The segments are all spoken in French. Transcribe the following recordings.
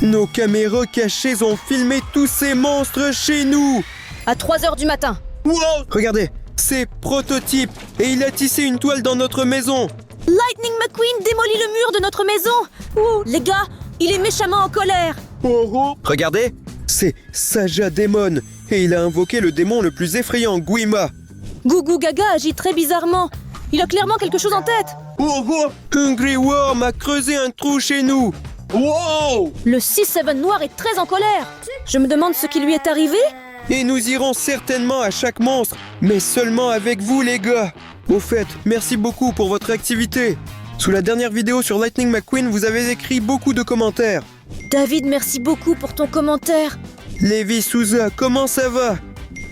Nos caméras cachées ont filmé tous ces monstres chez nous. À 3h du matin. Wow! Regardez, c'est Prototype et il a tissé une toile dans notre maison. Lightning McQueen démolit le mur de notre maison. Ouh, les gars, il est méchamment en colère. Regardez, c'est Saja Demon et il a invoqué le démon le plus effrayant, Guima. Gougou Gaga agit très bizarrement. Il a clairement quelque chose en tête. Hungry Worm a creusé un trou chez nous. Le 6-7 noir est très en colère. Je me demande ce qui lui est arrivé. Et nous irons certainement à chaque monstre, mais seulement avec vous les gars. Au fait, merci beaucoup pour votre activité. Sous la dernière vidéo sur Lightning McQueen, vous avez écrit beaucoup de commentaires. David, merci beaucoup pour ton commentaire. Lévi Souza, comment ça va?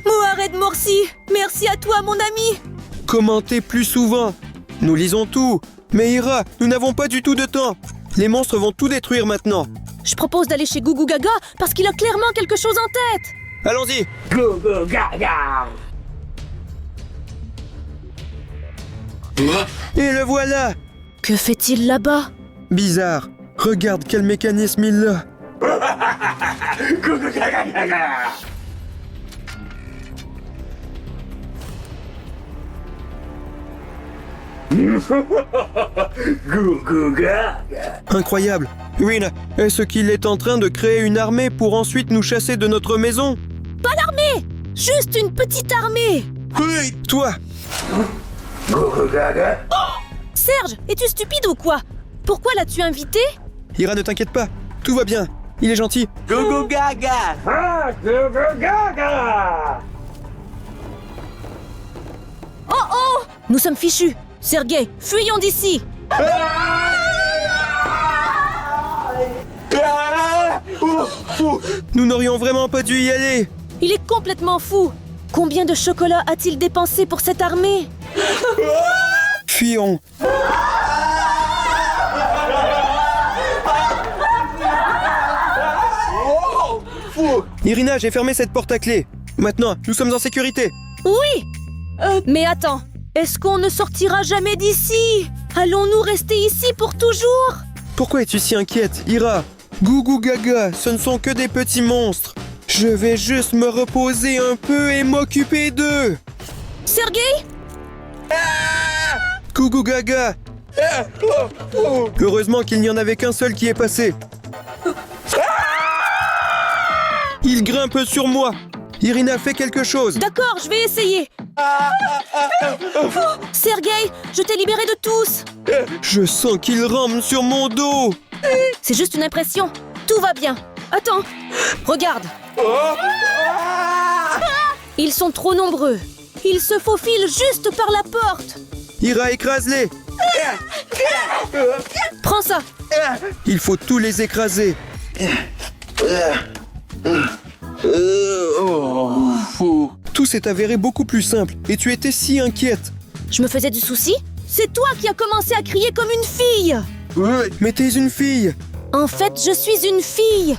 Mohamed Morsi, merci à toi mon ami. Commentez plus souvent. Nous lisons tout. Mais Ira, nous n'avons pas du tout de temps. Les monstres vont tout détruire maintenant. Je propose d'aller chez Gougou Gaga parce qu'il a clairement quelque chose en tête. Allons-y. Gougou Gaga. Et le voilà. Que fait-il là-bas? Bizarre. Regarde quel mécanisme il a. Gougou Gaga. Gougou Gaga. Incroyable. Win, est-ce qu'il est en train de créer une armée pour ensuite nous chasser de notre maison? Pas l'armée, juste une petite armée. Oui, toi. Gougou Gaga. Serge, es-tu stupide ou quoi? Pourquoi l'as-tu invité? Ira, ne t'inquiète pas. Tout va bien. Il est gentil. Gougou Gaga. Ah, Gougou Gaga. Oh oh! Nous sommes fichus. Sergei, fuyons d'ici. Nous n'aurions vraiment pas dû y aller. Il est complètement fou. Combien de chocolat a-t-il dépensé pour cette armée? Fuyons. Irina, j'ai fermé cette porte à clé. Maintenant, nous sommes en sécurité. Oui. Mais attends, est-ce qu'on ne sortira jamais d'ici? Allons-nous rester ici pour toujours? Pourquoi es-tu si inquiète, Ira? Gougou Gaga, ce ne sont que des petits monstres. Je vais juste me reposer un peu et m'occuper d'eux. Sergei? Gougou Gaga. Heureusement qu'il n'y en avait qu'un seul qui est passé. Il grimpe sur moi. Irina, fais quelque chose. D'accord, je vais essayer. Sergei, je t'ai libéré de tous. Je sens qu'il rampe sur mon dos. C'est juste une impression. Tout va bien. Attends, regarde. Ils sont trop nombreux. Ils se faufilent juste par la porte. Ira, écrase-les. Prends ça. Il faut tous les écraser. Tout s'est avéré beaucoup plus simple et tu étais si inquiète. Je me faisais du souci? C'est toi qui as commencé à crier comme une fille. Mais t'es une fille. En fait, je suis une fille.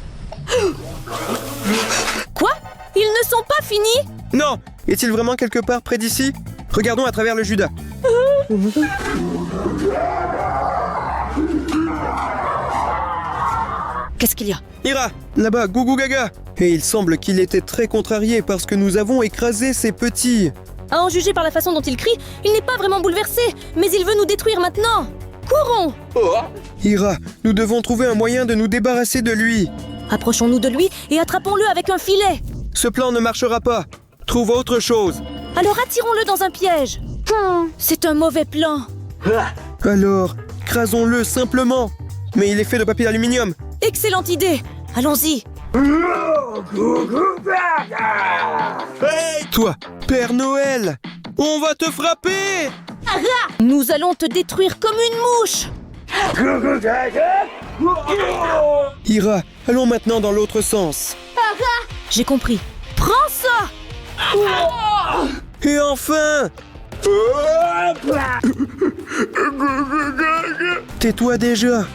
Quoi? Ils ne sont pas finis? Non. Est-il vraiment quelque part près d'ici? Regardons à travers le Judas. Qu'est-ce qu'il y a? Ira, là-bas, Gougou Gaga. Et il semble qu'il était très contrarié parce que nous avons écrasé ces petits. À en juger par la façon dont il crie, il n'est pas vraiment bouleversé, mais il veut nous détruire maintenant. Courons! Ira, nous devons trouver un moyen de nous débarrasser de lui. Approchons-nous de lui et attrapons-le avec un filet. Ce plan ne marchera pas. Trouve autre chose. Alors attirons-le dans un piège. C'est un mauvais plan. Alors, crasons-le simplement. Mais il est fait de papier d'aluminium. Excellente idée. Allons-y. Hey, toi, Père Noël, on va te frapper. Nous allons te détruire comme une mouche. Ira, allons maintenant dans l'autre sens. J'ai compris. Prends ça. Et enfin! Tais-toi déjà.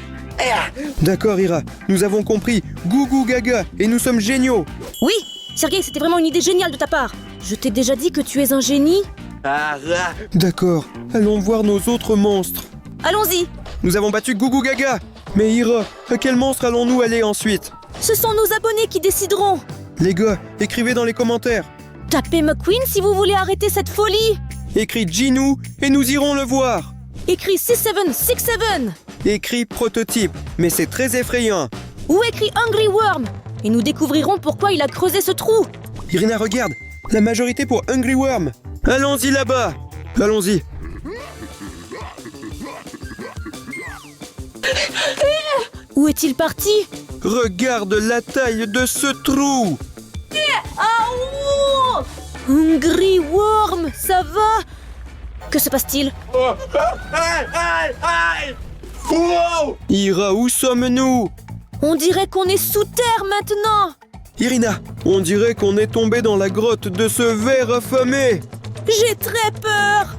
D'accord, Ira, nous avons compris. Gougou Gaga, et nous sommes géniaux. Oui, Sergei, c'était vraiment une idée géniale de ta part. Je t'ai déjà dit que tu es un génie. D'accord, allons voir nos autres monstres. Allons-y. Nous avons battu Gougou Gaga. Mais Ira, à quel monstre allons-nous aller ensuite? Ce sont nos abonnés qui décideront. Les gars, écrivez dans les commentaires. Tapez McQueen si vous voulez arrêter cette folie. Écrit Ginu et nous irons le voir. Écrit 6767. Écrit prototype, mais c'est très effrayant. Ou écrit Hungry Worm. Et nous découvrirons pourquoi il a creusé ce trou. Irina, regarde. La majorité pour Hungry Worm. Allons-y là-bas. Allons-y. Où est-il parti? Regarde la taille de ce trou. Hungry Worm, ça va? Que se passe-t-il? Wow! Ira, où sommes-nous? On dirait qu'on est sous terre maintenant. Irina, on dirait qu'on est tombé dans la grotte de ce ver affamé. J'ai très peur.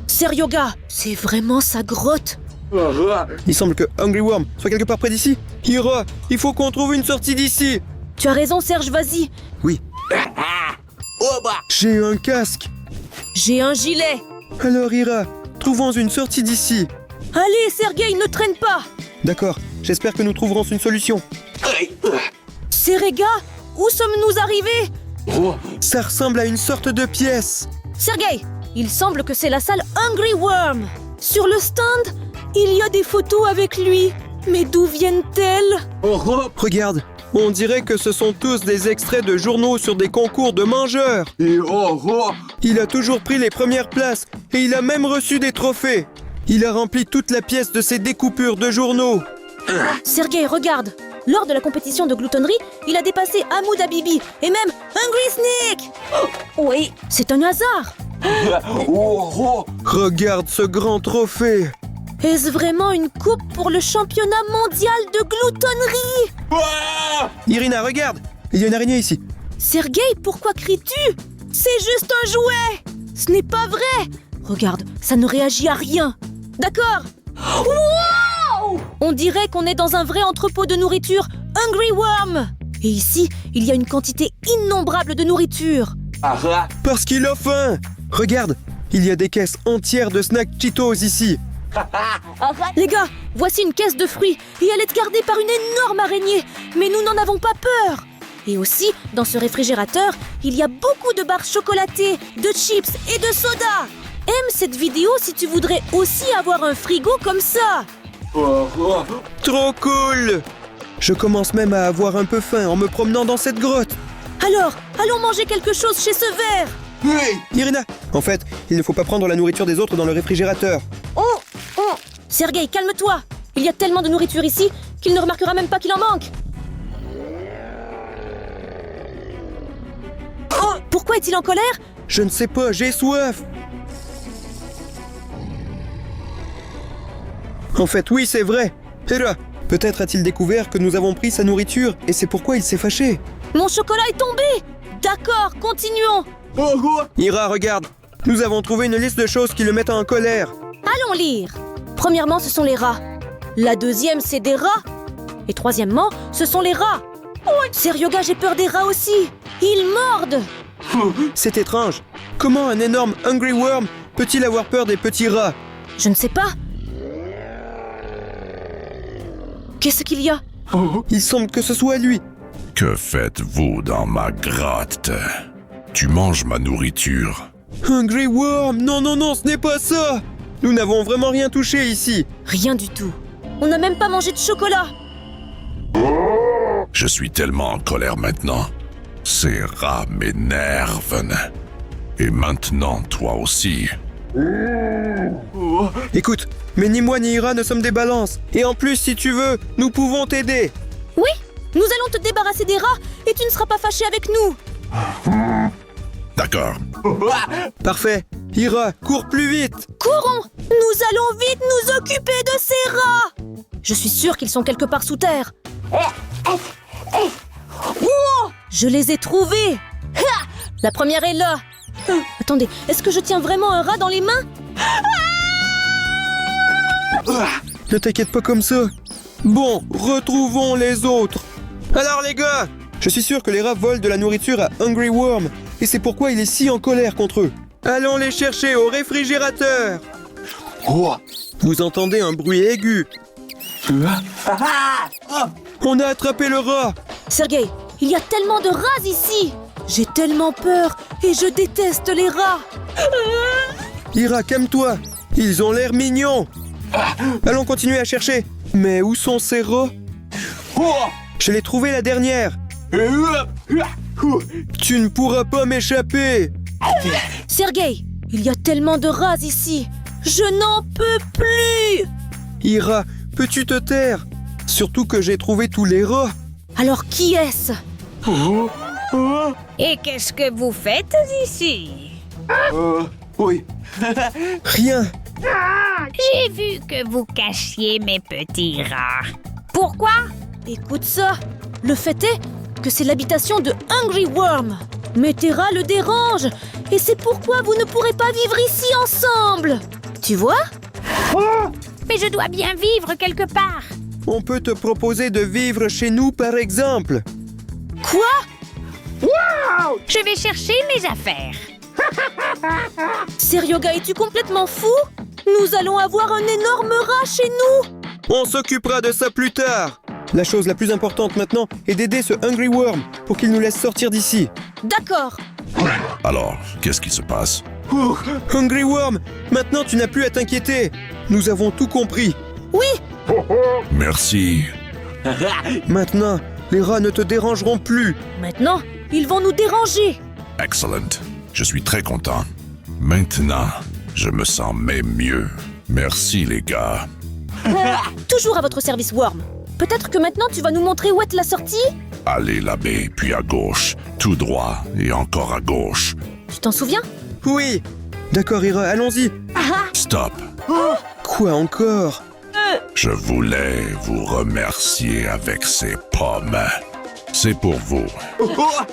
Seryoga, c'est vraiment sa grotte? Il semble que Hungry Worm soit quelque part près d'ici. Ira, il faut qu'on trouve une sortie d'ici. Tu as raison, Serge, vas-y. Oui. J'ai un casque. J'ai un gilet. Alors Ira, trouvons une sortie d'ici. Allez, Sergei, ne traîne pas. D'accord, j'espère que nous trouverons une solution. Serega, où sommes-nous arrivés? Ça ressemble à une sorte de pièce. Sergei, il semble que c'est la salle Hungry Worm. Sur le stand, il y a des photos avec lui. Mais d'où viennent-elles? Regarde, on dirait que ce sont tous des extraits de journaux sur des concours de mangeurs. Il a toujours pris les premières places et il a même reçu des trophées. Il a rempli toute la pièce de ses découpures de journaux. Sergei, regarde. Lors de la compétition de gloutonnerie, il a dépassé Hamoud Habibi et même Hungry Snake. Oui, c'est un hasard. Regarde ce grand trophée. Est-ce vraiment une coupe pour le championnat mondial de gloutonnerie? Irina, regarde, il y a une araignée ici. Sergei, pourquoi cries-tu? C'est juste un jouet. Ce n'est pas vrai. Regarde, ça ne réagit à rien. D'accord. Wow! On dirait qu'on est dans un vrai entrepôt de nourriture Hungry Worm. Et ici, il y a une quantité innombrable de nourriture. Parce qu'il a faim. Regarde, il y a des caisses entières de snacks Cheetos ici. Les gars, voici une caisse de fruits et elle est gardée par une énorme araignée. Mais nous n'en avons pas peur. Et aussi, dans ce réfrigérateur, il y a beaucoup de barres chocolatées, de chips et de soda. Aime cette vidéo si tu voudrais aussi avoir un frigo comme ça. Trop cool. Je commence même à avoir un peu faim en me promenant dans cette grotte. Alors, allons manger quelque chose chez ce ver. Irina, en fait, il ne faut pas prendre la nourriture des autres dans le réfrigérateur. Oh. Sergei, calme-toi. Il y a tellement de nourriture ici qu'il ne remarquera même pas qu'il en manque. Oh, pourquoi est-il en colère? Je ne sais pas, j'ai soif. En fait, oui, c'est vrai. Ira, peut-être a-t-il découvert que nous avons pris sa nourriture et c'est pourquoi il s'est fâché. Mon chocolat est tombé. D'accord, continuons. Ira, regarde. Nous avons trouvé une liste de choses qui le mettent en colère. Allons lire. Premièrement, ce sont les rats. La deuxième, c'est des rats. Et troisièmement, ce sont les rats. Seryoga, j'ai peur des rats aussi. Ils mordent. C'est étrange. Comment un énorme Hungry Worm peut-il avoir peur des petits rats? Je ne sais pas. Qu'est-ce qu'il y a? Il semble que ce soit lui. Que faites-vous dans ma grotte? Tu manges ma nourriture. Hungry Worm, non, ce n'est pas ça. Nous n'avons vraiment rien touché ici. Rien du tout. On n'a même pas mangé de chocolat. Je suis tellement en colère maintenant. Ces rats m'énervent. Et maintenant, toi aussi. Écoute, mais ni moi ni Ira ne sommes des balances. Et en plus, si tu veux, nous pouvons t'aider. Oui, nous allons te débarrasser des rats et tu ne seras pas fâché avec nous. D'accord. Parfait. Ira, cours plus vite. Courons! Nous allons vite nous occuper de ces rats. Je suis sûre qu'ils sont quelque part sous terre. Oh, je les ai trouvés. Ha! La première est là. Attendez, est-ce que je tiens vraiment un rat dans les mains? Ne t'inquiète pas comme ça. Bon, retrouvons les autres. Alors les gars, je suis sûr que les rats volent de la nourriture à Hungry Worm. Et c'est pourquoi il est si en colère contre eux. Allons les chercher au réfrigérateur. Vous entendez un bruit aigu. On a attrapé le rat. Sergei, il y a tellement de rats ici. J'ai tellement peur et je déteste les rats. Ira, calme-toi. Ils ont l'air mignons. Allons continuer à chercher. Mais où sont ces rats? Je l'ai trouvé la dernière. Tu ne pourras pas m'échapper. Sergei, il y a tellement de rats ici. Je n'en peux plus. Ira, peux-tu te taire? Surtout que j'ai trouvé tous les rats. Alors qui est-ce? Et qu'est-ce que vous faites ici? Oui. Rien. J'ai vu que vous cachiez mes petits rats. Pourquoi? Écoute ça. Le fait est que c'est l'habitation de Hungry Worm. Mais tes rats le dérangent. Et c'est pourquoi vous ne pourrez pas vivre ici ensemble. Tu vois? Mais je dois bien vivre quelque part. On peut te proposer de vivre chez nous, par exemple. Quoi? Je vais chercher mes affaires. Seryoga, es-tu complètement fou? Nous allons avoir un énorme rat chez nous. On s'occupera de ça plus tard. La chose la plus importante maintenant est d'aider ce Hungry Worm pour qu'il nous laisse sortir d'ici. D'accord. Alors, qu'est-ce qui se passe? Hungry Worm, maintenant tu n'as plus à t'inquiéter. Nous avons tout compris. Oui, Merci. Maintenant, les rats ne te dérangeront plus. maintenant, ils vont nous déranger. Excellent. Je suis très content. Maintenant, je me sens même mieux. Merci, les gars. Toujours à votre service, Worm. Peut-être que maintenant tu vas nous montrer où est la sortie? Allez, l'abbé, puis à gauche, tout droit et encore à gauche. Tu t'en souviens? Oui. D'accord, Ira, allons-y. Stop. Quoi encore? Je voulais vous remercier avec ces pommes. C'est pour vous.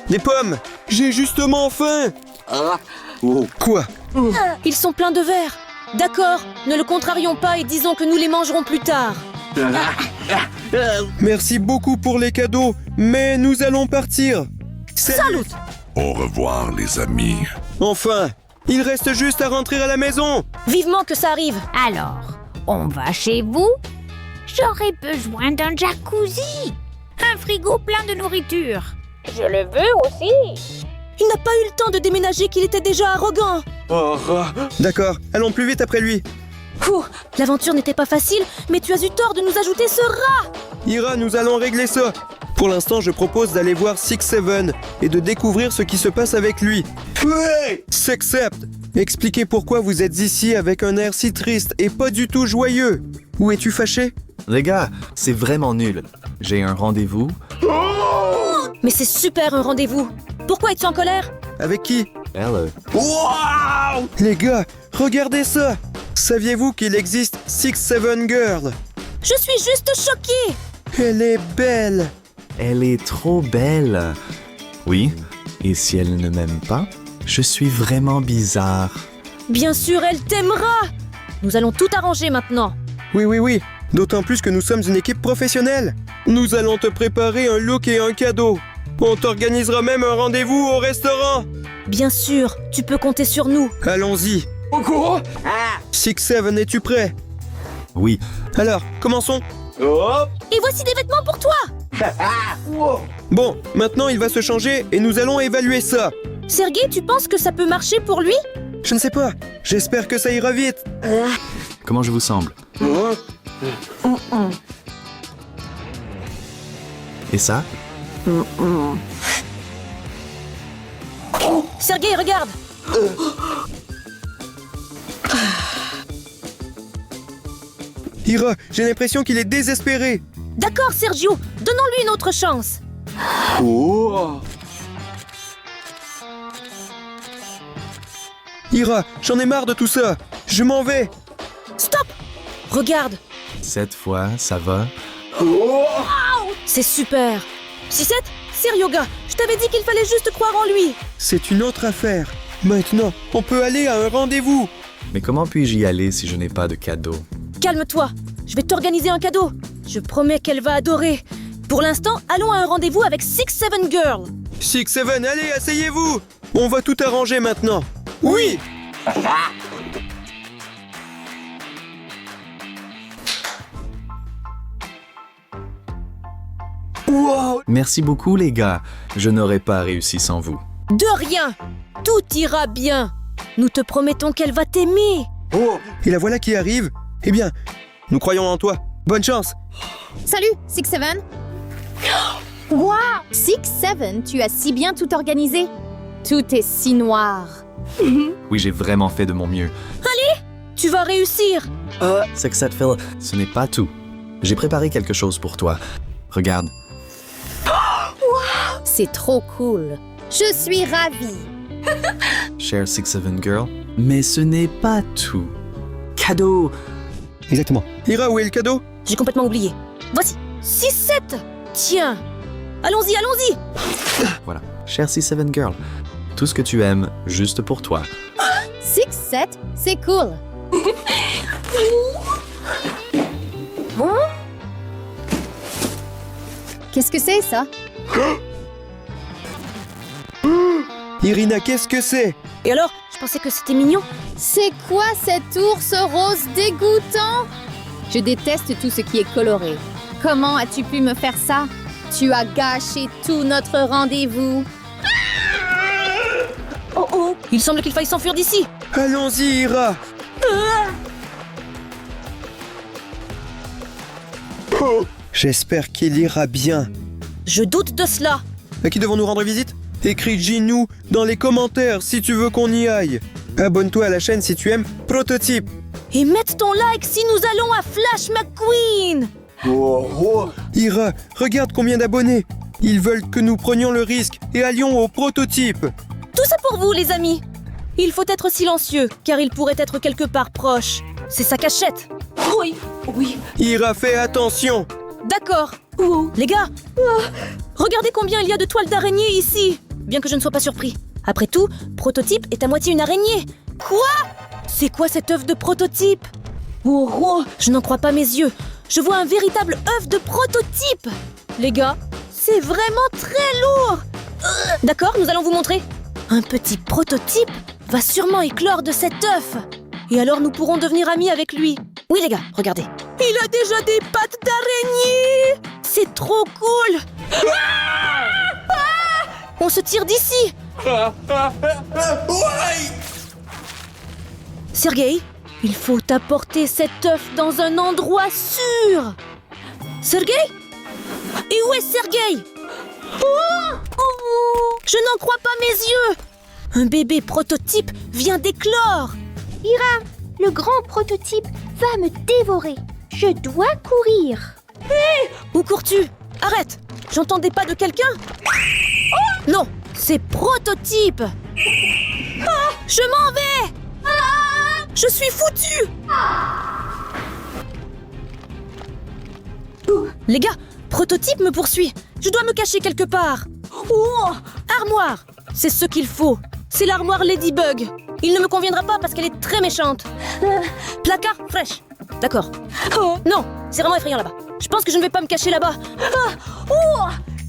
Des pommes. J'ai justement faim. Quoi? Ils sont pleins de verre. D'accord, ne le contrarions pas et disons que nous les mangerons plus tard. Merci beaucoup pour les cadeaux, mais nous allons partir. Salut! Au revoir, les amis. Enfin, il reste juste à rentrer à la maison. Vivement que ça arrive. Alors, on va chez vous? J'aurais besoin d'un jacuzzi. Un frigo plein de nourriture. Je le veux aussi. Il n'a pas eu le temps de déménager qu'il était déjà arrogant. D'accord, allons plus vite après lui. Ouh, l'aventure n'était pas facile, mais tu as eu tort de nous ajouter ce rat. Ira, nous allons régler ça. Pour l'instant, je propose d'aller voir 6-7 et de découvrir ce qui se passe avec lui. Oui. S'accepte. Expliquez pourquoi vous êtes ici avec un air si triste et pas du tout joyeux. Où es-tu fâché? Les gars, c'est vraiment nul. J'ai un rendez-vous. Mais c'est super un rendez-vous. Pourquoi es-tu en colère? Avec qui? Elle, Wow. Les gars, regardez ça. Saviez-vous qu'il existe 6-7 Girl? Je suis juste choquée. Elle est belle. elle est trop belle. Oui, et si elle ne m'aime pas, je suis vraiment bizarre. Bien sûr, elle t'aimera. Nous allons tout arranger maintenant. Oui. D'autant plus que nous sommes une équipe professionnelle. Nous allons te préparer un look et un cadeau. On t'organisera même un rendez-vous au restaurant. Bien sûr, tu peux compter sur nous. Allons-y. 6-7, es-tu prêt? Oui, Alors, commençons. Hop. Et voici des vêtements pour toi. Bon, maintenant il va se changer et nous allons évaluer ça. Sergei, tu penses que ça peut marcher pour lui? Je ne sais pas. J'espère que ça ira vite. comment je vous semble? Et ça? Sergei, regarde. Ira, j'ai l'impression qu'il est désespéré. D'accord, Sergio, donnons-lui une autre chance. Oh. Ira, j'en ai marre de tout ça. Je m'en vais. Stop. Regarde, Cette fois, ça va? c'est super. 6-7, Seryoga, je t'avais dit qu'il fallait juste croire en lui. C'est une autre affaire. Maintenant, on peut aller à un rendez-vous. Mais comment puis-je y aller si je n'ai pas de cadeau? Calme-toi, je vais t'organiser un cadeau. Je promets qu'elle va adorer. Pour l'instant, allons à un rendez-vous avec 6-7 Girl. 6-7, allez, asseyez-vous. On va tout arranger maintenant. Oui. Wow. Merci beaucoup les gars. Je n'aurais pas réussi sans vous. De rien. Tout ira bien. Nous te promettons qu'elle va t'aimer. Oh. Et la voilà qui arrive. Eh bien, nous croyons en toi. Bonne chance. Salut, 6-7. Wow 6-7, tu as si bien tout organisé. Tout est si noir. Oui, j'ai vraiment fait de mon mieux. Tu vas réussir. Success Phil, ce n'est pas tout. J'ai préparé quelque chose pour toi. Regarde. C'est trop cool. Je suis ravie. Cher 6-7 Girl. Mais ce n'est pas tout. Cadeau. Exactement. Ira, où est le cadeau? J'ai complètement oublié. Voici. 6-7. Tiens. Allons-y, allons-y. Voilà. Cher 6-7 Girl. Tout ce que tu aimes, juste pour toi. 6-7, c'est cool. Qu'est-ce que c'est ça? Irina, qu'est-ce que c'est? Et alors, je pensais que c'était mignon. C'est quoi cet ours rose dégoûtant? Je déteste tout ce qui est coloré. Comment as-tu pu me faire ça? Tu as gâché tout notre rendez-vous. Oh oh. Il semble qu'il faille s'enfuir d'ici. Allons-y, Ira. J'espère qu'il ira bien. Je doute de cela. À qui devons-nous rendre visite? Écris-nous dans les commentaires si tu veux qu'on y aille. Abonne-toi à la chaîne si tu aimes Prototype. Et mette ton like si nous allons à Flash McQueen. Oh. Oh. Ira, regarde combien d'abonnés. Ils veulent que nous prenions le risque et allions au Prototype. Tout ça pour vous, les amis. Il faut être silencieux, car il pourrait être quelque part proche. C'est sa cachette. Oui, oui. Ira, fais attention. D'accord. Les gars, regardez combien il y a de toiles d'araignée ici. Bien que je ne sois pas surpris. Après tout, Prototype est à moitié une araignée. Quoi? C'est quoi cet œuf de Prototype? Oh, je n'en crois pas mes yeux. Je vois un véritable œuf de Prototype. Les gars, c'est vraiment très lourd. D'accord, nous allons vous montrer. Un petit Prototype va sûrement éclore de cet œuf. Et alors nous pourrons devenir amis avec lui. Oui les gars, regardez. Il a déjà des pattes d'araignée. C'est trop cool. On se tire d'ici. Sergei, il faut apporter cet œuf dans un endroit sûr. Sergei? Et où est Sergei? Je n'en crois pas mes yeux. Un bébé Prototype vient d'éclore. Ira, le grand Prototype va me dévorer. Je dois courir. Où cours-tu? Arrête. J'entendais pas de quelqu'un? Non, c'est Prototype. Je m'en vais. Je suis foutu. Les gars, Prototype me poursuit. Je dois me cacher quelque part. Oh, armoire. C'est ce qu'il faut. C'est l'armoire Ladybug. Il ne me conviendra pas parce qu'elle est très méchante. Placard fraîche. D'accord. Non, c'est vraiment effrayant là-bas. Je pense que je ne vais pas me cacher là-bas.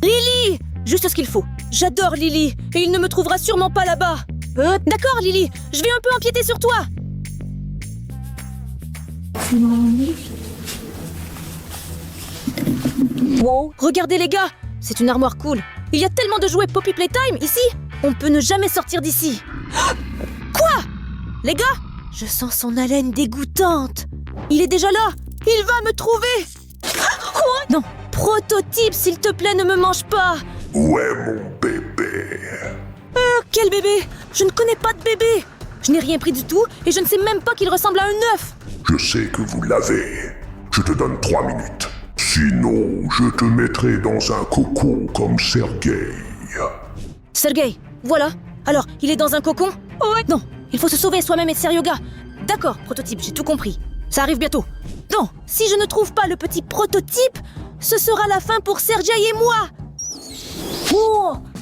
Lily, juste ce qu'il faut. J'adore Lily et il ne me trouvera sûrement pas là-bas. D'accord Lily, je vais un peu empiéter sur toi. Wow. Regardez les gars, c'est une armoire cool. Il y a tellement de jouets Poppy Playtime ici. On peut ne jamais sortir d'ici. Quoi? Les gars, je sens son haleine dégoûtante. Il est déjà là. Il va me trouver. Non, Prototype, s'il te plaît, ne me mange pas. Où est mon bébé? Quel bébé? Je ne connais pas de bébé. Je n'ai rien pris du tout et je ne sais même pas qu'il ressemble à un œuf. Je sais que vous l'avez. Je te donne 3 minutes. Sinon, je te mettrai dans un cocon comme Sergei. Sergei, voilà. Alors, il est dans un cocon? Non, il faut se sauver soi-même et Seryoga. D'accord, Prototype, j'ai tout compris. Ça arrive bientôt. Non, si je ne trouve pas le petit Prototype, ce sera la fin pour Sergei et moi.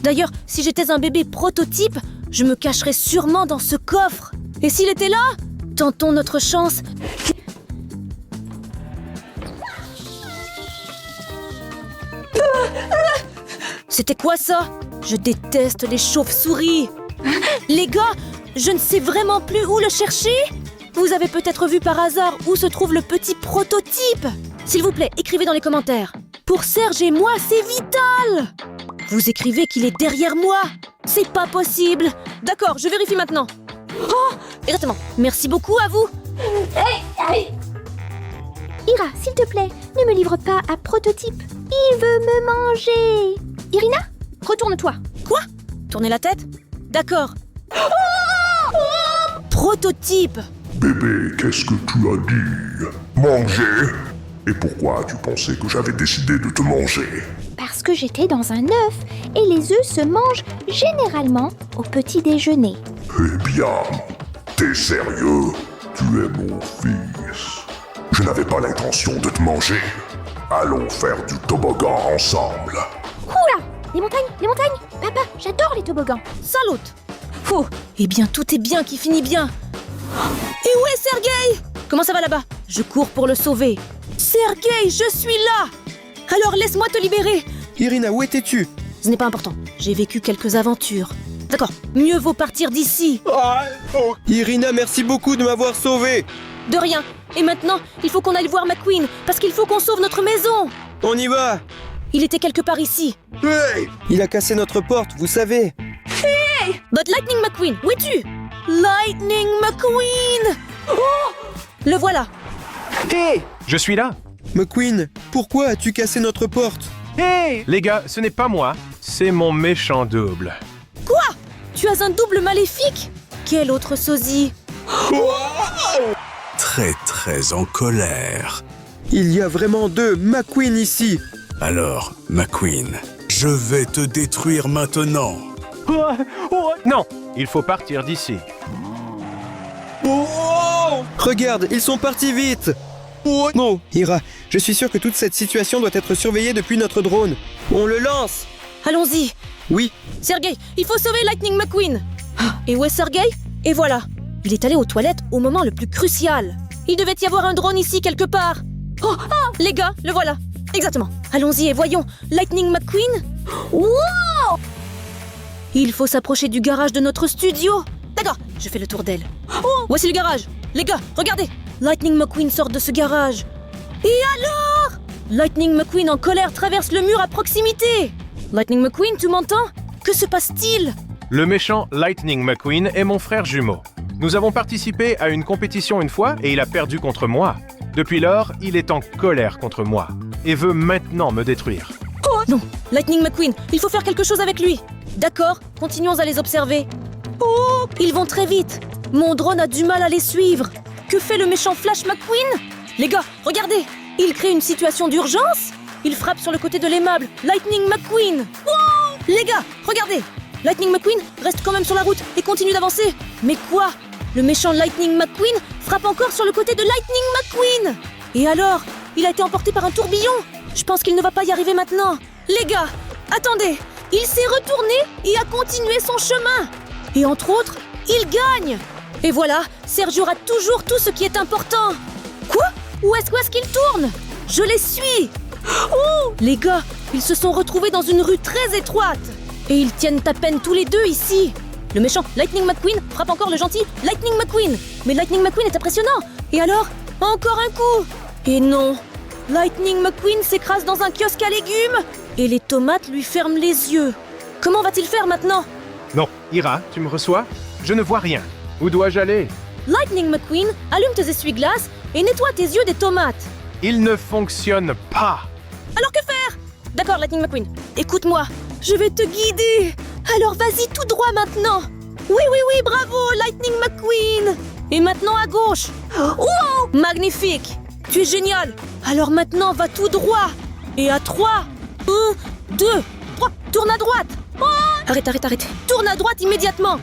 D'ailleurs, si j'étais un bébé Prototype, je me cacherais sûrement dans ce coffre. Et s'il était là? Tentons notre chance. C'était quoi ça? Je déteste les chauves-souris. Les gars, je ne sais vraiment plus où le chercher. Vous avez peut-être vu par hasard où se trouve le petit Prototype. S'il vous plaît, écrivez dans les commentaires. Pour Serge et moi, c'est vital! Vous écrivez qu'il est derrière moi! C'est pas possible! D'accord, je vérifie maintenant. Oh! Exactement. Merci beaucoup à vous! Ira, s'il te plaît, ne me livre pas à Prototype. Il veut me manger. Irina, retourne-toi. Quoi? Tournez la tête? D'accord. Prototype! Bébé, qu'est-ce que tu as dit? Manger? Et pourquoi tu pensais que j'avais décidé de te manger? Parce que j'étais dans un œuf et les œufs se mangent généralement au petit déjeuner. Eh bien, t'es sérieux? Tu es mon fils. Je n'avais pas l'intention de te manger. Allons faire du toboggan ensemble. Oula! Les montagnes! Papa, j'adore les toboggans. Saloute! Oh, eh bien, tout est bien qui finit bien. Et où est Sergueï? Comment ça va là-bas? Je cours pour le sauver. Sergueï, je suis là! Alors laisse-moi te libérer. Irina, où étais-tu? Ce n'est pas important. J'ai vécu quelques aventures. D'accord, mieux vaut partir d'ici. Irina, merci beaucoup de m'avoir sauvé. De rien. Et maintenant, il faut qu'on aille voir McQueen, parce qu'il faut qu'on sauve notre maison. On y va. Il était quelque part ici. Hey! Il a cassé notre porte, vous savez. But Lightning McQueen, où es-tu? Lightning McQueen! Oh! Le voilà. Hé! Je suis là! McQueen, pourquoi as-tu cassé notre porte? Hé! Les gars, ce n'est pas moi, c'est mon méchant double. Quoi? Tu as un double maléfique? Quel autre sosie? Très en colère. Il y a vraiment deux McQueen ici. Alors, McQueen, je vais te détruire maintenant. Non, il faut partir d'ici. Regarde, ils sont partis vite. Non, Ira, je suis sûr que toute cette situation doit être surveillée depuis notre drone. On le lance. Allons-y. Oui, Sergueï, il faut sauver Lightning McQueen. Ah, et où est Sergueï? Et voilà. Il est allé aux toilettes au moment le plus crucial. Il devait y avoir un drone ici quelque part. Oh, ah, les gars, le voilà. Exactement. Allons-y et voyons. Lightning McQueen? Wow! Il faut s'approcher du garage de notre studio. D'accord, je fais le tour d'elle. Oh, voici le garage. Les gars, regardez. Lightning McQueen sort de ce garage. Et alors? Lightning McQueen en colère traverse le mur à proximité. Lightning McQueen, tu m'entends? Que se passe-t-il? Le méchant Lightning McQueen est mon frère jumeau. Nous avons participé à une compétition une fois et il a perdu contre moi. Depuis lors, il est en colère contre moi et veut maintenant me détruire. Oh non, Lightning McQueen, il faut faire quelque chose avec lui. D'accord, continuons à les observer. Oh, ils vont très vite. Mon drone a du mal à les suivre. Que fait le méchant Flash McQueen? Les gars, regardez, il crée une situation d'urgence. Il frappe sur le côté de l'aimable Lightning McQueen. Wow! Les gars, regardez. Lightning McQueen reste quand même sur la route et continue d'avancer. Mais quoi? Le méchant Lightning McQueen frappe encore sur le côté de Lightning McQueen. Et alors? Il a été emporté par un tourbillon. Je pense qu'il ne va pas y arriver maintenant. Les gars, attendez. Il s'est retourné et a continué son chemin. Et entre autres, il gagne. Et voilà, Serge aura toujours tout ce qui est important. Quoi? Où est-ce qu'il tourne? Je les suis. Oh! Les gars, ils se sont retrouvés dans une rue très étroite. Et ils tiennent à peine tous les deux ici. Le méchant Lightning McQueen frappe encore le gentil Lightning McQueen. Mais Lightning McQueen est impressionnant. Et alors? Encore un coup. Et non. Lightning McQueen s'écrase dans un kiosque à légumes. Et les tomates lui ferment les yeux. Comment va-t-il faire maintenant? Non, Ira, tu me reçois? Je ne vois rien. Où dois-je aller? Lightning McQueen, allume tes essuie-glaces et nettoie tes yeux des tomates. Il ne fonctionne pas. Alors que faire? D'accord, Lightning McQueen, écoute-moi. Je vais te guider. Alors vas-y tout droit maintenant. Oui, bravo, Lightning McQueen. Et maintenant à gauche. Wow, magnifique. Tu es génial. Alors maintenant, va tout droit. Et à 3. 1, 2, 3. Tourne à droite. Oh! Arrête. Tourne à droite immédiatement.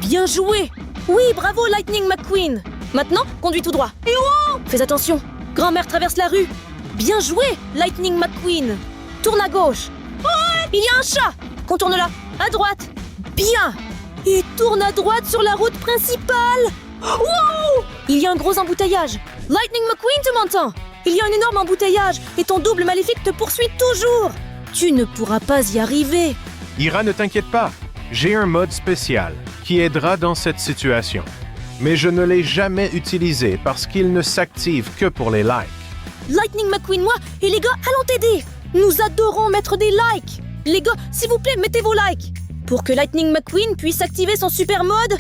Bien joué. Oui, bravo, Lightning McQueen. Maintenant, conduis tout droit. Et wow! Fais attention. Grand-mère traverse la rue. Bien joué, Lightning McQueen. Tourne à gauche. Oh! Il y a un chat. Contourne-la. À droite. Bien. Et tourne à droite sur la route principale. Wow! Il y a un gros embouteillage. Lightning McQueen, tu m'entends? Il y a un énorme embouteillage et ton double maléfique te poursuit toujours. Tu ne pourras pas y arriver. Ira, ne t'inquiète pas. J'ai un mode spécial qui aidera dans cette situation. Mais je ne l'ai jamais utilisé parce qu'il ne s'active que pour les likes. Lightning McQueen, moi et les gars, allons t'aider. Nous adorons mettre des likes. Les gars, s'il vous plaît, mettez vos likes. Pour que Lightning McQueen puisse activer son super mode.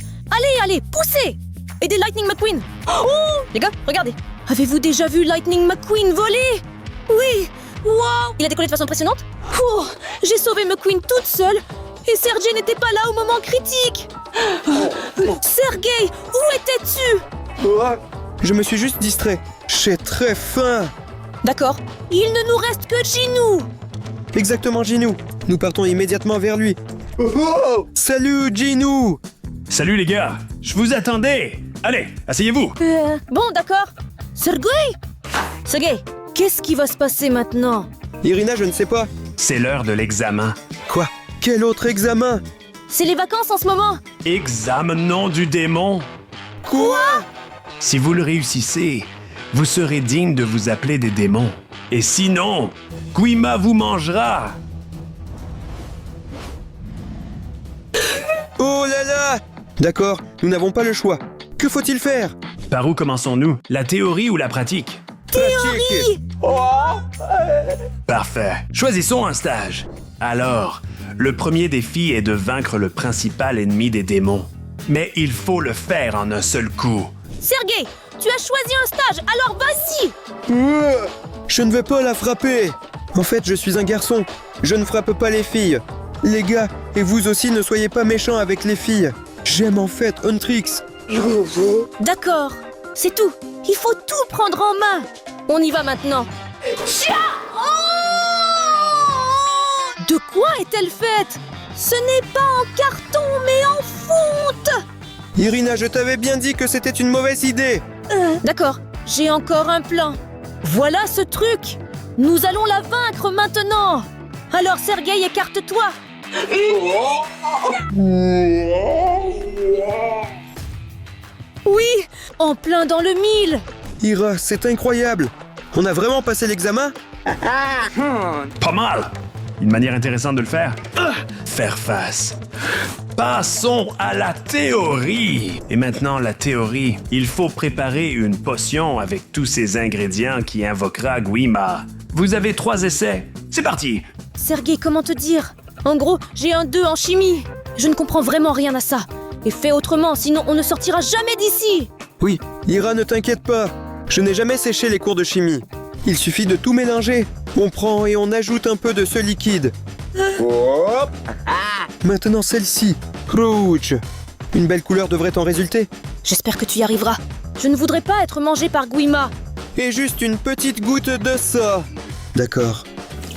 Allez, poussez. Aidez Lightning McQueen. Oh, les gars, regardez. Avez-vous déjà vu Lightning McQueen voler? Oui. Wow. Il a décollé de façon impressionnante. Oh, j'ai sauvé McQueen toute seule. Et Sergei n'était pas là au moment critique. Sergei, où étais-tu? Je me suis juste distrait. J'ai très faim. D'accord. Il ne nous reste que Ginou. Exactement, Ginou. Nous partons immédiatement vers lui. Salut, Ginou. Salut les gars, je vous attendais. Allez, asseyez-vous. Bon, d'accord. Sergei, qu'est-ce qui va se passer maintenant? Irina, je ne sais pas. C'est l'heure de l'examen. Quoi? Quel autre examen? C'est les vacances en ce moment. Examenons du démon. Quoi? Si vous le réussissez, vous serez digne de vous appeler des démons. Et sinon, Guima vous mangera. Oh là là! D'accord, nous n'avons pas le choix. Que faut-il faire? Par où commençons-nous? La théorie ou la pratique? Pratique. Parfait. Choisissons un stage. Alors, le premier défi est de vaincre le principal ennemi des démons. Mais il faut le faire en un seul coup. Sergei, tu as choisi un stage, alors vas-y. Je ne vais pas la frapper. En fait, je suis un garçon. Je ne frappe pas les filles. Les gars, et vous aussi, ne soyez pas méchants avec les filles. J'aime en fait Huntrix. D'accord, c'est tout. Il faut tout prendre en main. On y va maintenant. De quoi est-elle faite? Ce n'est pas en carton, mais en fonte. Irina, je t'avais bien dit que c'était une mauvaise idée. D'accord, j'ai encore un plan. Voilà ce truc. Nous allons la vaincre maintenant. Alors Sergei, écarte-toi. Oui, en plein dans le mille. Ira, c'est incroyable. On a vraiment passé l'examen? Pas mal. Une manière intéressante de le faire? Faire face. Passons à la théorie. Et maintenant, la théorie. Il faut préparer une potion avec tous ces ingrédients qui invoquera Guima. Vous avez 3 essais. C'est parti. Sergei, comment te dire? En gros, j'ai un 2 en chimie. Je ne comprends vraiment rien à ça. Et fais autrement, sinon on ne sortira jamais d'ici. Oui, Ira, ne t'inquiète pas. Je n'ai jamais séché les cours de chimie. Il suffit de tout mélanger. On prend et on ajoute un peu de ce liquide. Maintenant celle-ci, rouge. Une belle couleur devrait en résulter. J'espère que tu y arriveras. Je ne voudrais pas être mangé par Guima. Et juste une petite goutte de ça. D'accord.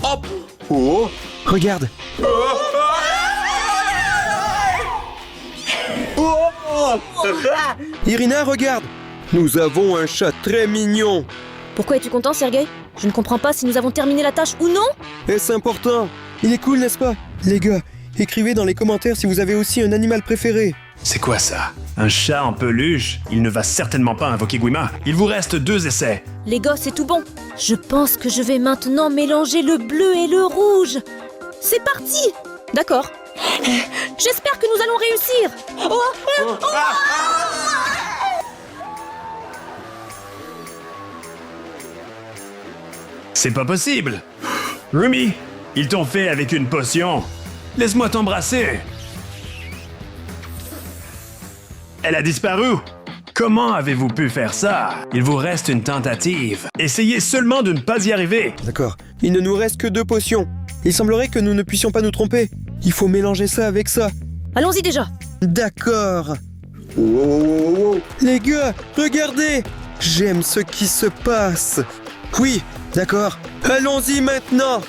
Hop. Oh. Regarde. Irina, regarde. Nous avons un chat très mignon. Pourquoi es-tu content, Sergei? Je ne comprends pas si nous avons terminé la tâche ou non. Est-ce important? Il est cool, n'est-ce pas? Les gars, écrivez dans les commentaires si vous avez aussi un animal préféré. C'est quoi ça? Un chat en peluche? Il ne va certainement pas invoquer Guima. Il vous reste 2 essais. Les gars, c'est tout bon. Je pense que je vais maintenant mélanger le bleu et le rouge. C'est parti. D'accord. J'espère que nous allons réussir. C'est pas possible. Rumi, ils t'ont fait avec une potion. Laisse-moi t'embrasser. Elle a disparu. Comment avez-vous pu faire ça? Il vous reste une tentative. Essayez seulement de ne pas y arriver. D'accord. Il ne nous reste que 2 potions. Il semblerait que nous ne puissions pas nous tromper. Il faut mélanger ça avec ça. Allons-y déjà. D'accord. Les gars, regardez. J'aime ce qui se passe. Oui, d'accord. Allons-y maintenant.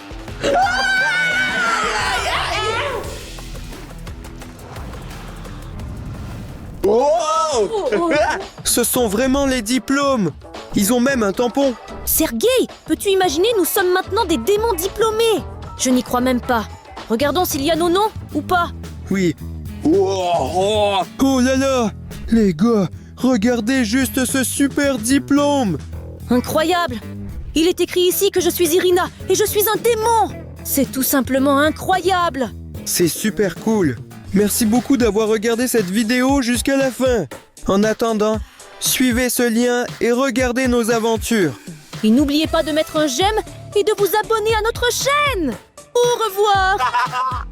Ce sont vraiment les diplômes. Ils ont même un tampon. Sergei, peux-tu imaginer, nous sommes maintenant des démons diplômés. Je n'y crois même pas. Regardons s'il y a nos noms ou pas. Oui. Oh là là. Les gars, regardez juste ce super diplôme. Incroyable. Il est écrit ici que je suis Irina et je suis un démon. C'est tout simplement incroyable. C'est super cool. Merci beaucoup d'avoir regardé cette vidéo jusqu'à la fin. En attendant, suivez ce lien et regardez nos aventures. Et n'oubliez pas de mettre un j'aime et de vous abonner à notre chaîne. Au revoir.